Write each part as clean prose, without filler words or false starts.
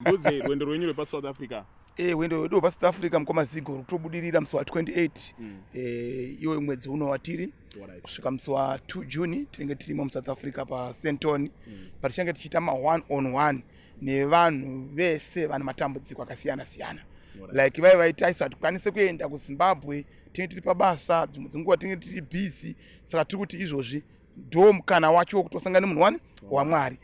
Ndudze rwendo rwenyu rwepaSouth Africa. Rwendo rwedu rwepaSouth Africa mukomazigo rutobudirira musi wa 28 iwo mwedzi uno watiri kusvika musi wa 2 June tinenge tirimo muSouth Africa paSenton patichange tichiita ma1-on-1 nevanhu vese vane matambudziko akasiyana siyana. Like vai vaitaisa hatikwanise kuenda kuZimbabwe tinenge tiri pabasa, dzimwe dzenguva tinenge tiri busy, saka tiri kuti izvozvi ndo mukana wacho wokutosangana nemunhu waMwari.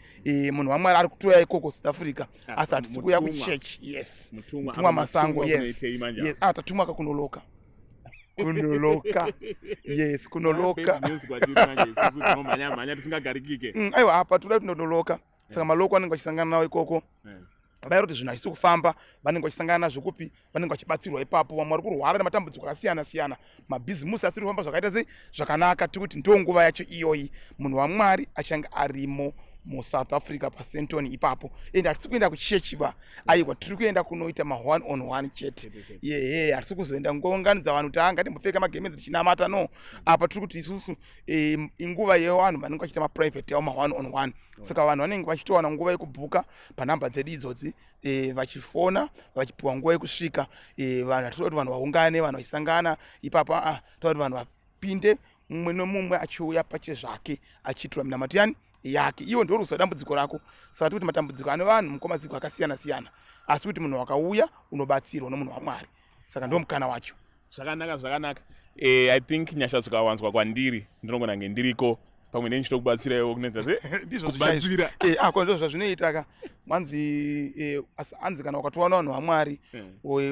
Munhu waMwari ari kutoya ikoko South Africa asi hatisi kuuya kuchechi. Yes, mutumwa masango. Yes, yes, tatumwa kunoloka yes, kunoloka aiwa apa toda kunoloka. Saka maloko anenge achisangana nawo ikoko vairi kuti zvinhu hazvisi kufamba, vanenge vachisangana nazvo kupi, vanenge vachibatsirwa ipapo. Vamwe vari kurwara nematambudziko akasiyana siyana, mabhizimusi asiri kufamba zvakaita sei zvakanaka. Tiri kuti ndo nguva yacho iyoyi munhu waMwari achange arimo muSouth Africa paSenton ipapo. Ende hatisi kuenda kuchechi ba, aiwa tiri kuenda kunoita ma1-on-1 chete. Hatisi kuzoenda kungounganidza vanhu kuti ngatimbopfeka magemenzi tichinamata, no. Apa tiri kuti isusu inguva yevanhu vanenge vachiita maprivate yavo ma1-on-1. Saka vanhu vanenge vachitowana nguva yekubhuka panhamba dzedu idzodzi, vachifona vachipiwa nguva yekusvika. Vanhu hatitoda kuti vanhu vaungane, vanhu vachisangana ipapa, toda kuti vanhu vapinde mumwe nomumwe achiuya pachezvake achiitirwa minamato yake. Iwo ndo ruziva dambudziko rako. Saka tiri kuti matambudziko ane vanhu mukomaziko akasiyana siyana, asi kuti munhu wakauya unobatsirwa nomunhu waMwari. Saka ndo mukana wacho. Zvakanaka. I think nyasha dzikawanzwa kwandiri ndinogona kunge ndiriko pamwe nechitokubatsiraiwo kunoita ndizvo kubatsira. Ndo zvazvinoita anzi kana wakatowana vanhu vaMwari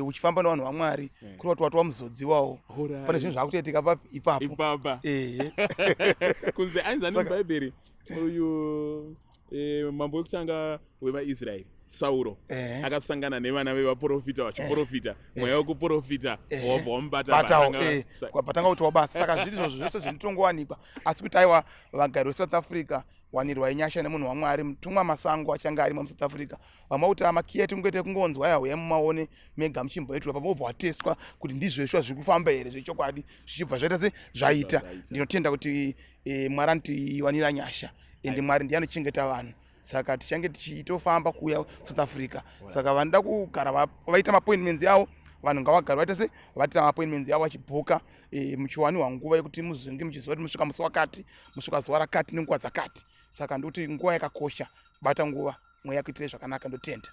uchifamba navanhu vaMwari kuri kuti watova muzodziwawo. Pane zvinhu zvakutoitika ipapo. Kunze ainzani muBhaibheri uyu mambo wekutanga wevaIsraeri Sauro akasangana nevana vevaprofita vachiprofita, mweya wekuprofita wabva wamubata patanga kuti wabasa. Saka zviri izvozvo zvose zvinotongowanikwa, asi kuti aiwa vagari veSouth Africa wanirwa inyasha nemunhu waMwari, mutumwa masango achange arimo muSouth Africa. Vamwe kuti amakiya tingoite kungonzwa yauya mumaone mega muchimboitirwa papo wobva watestwa kuti ndizvo zviri kufamba here zvechokwadi, zvichibva zvaita se zvaita. Ndinotenda kuti Mwari anotiwanira nyasha ende Mwari ndiye anochengeta vanhu. Saka tichange tichitofamba kuuya South Africa. Saka vanoda kugara vaita maappointments yavo, vanhu ngavagara vaita se vaita maappointments yavo vachibhuka muchiwaniwa nguva yekuti muzonge muchiziva kuti musvika musi wakati, musvika zuva rakati nenguva dzakati. Saka ndoti nguva yakakosha, bata nguva, mweya kuitire zvakanaka. Ndotenda.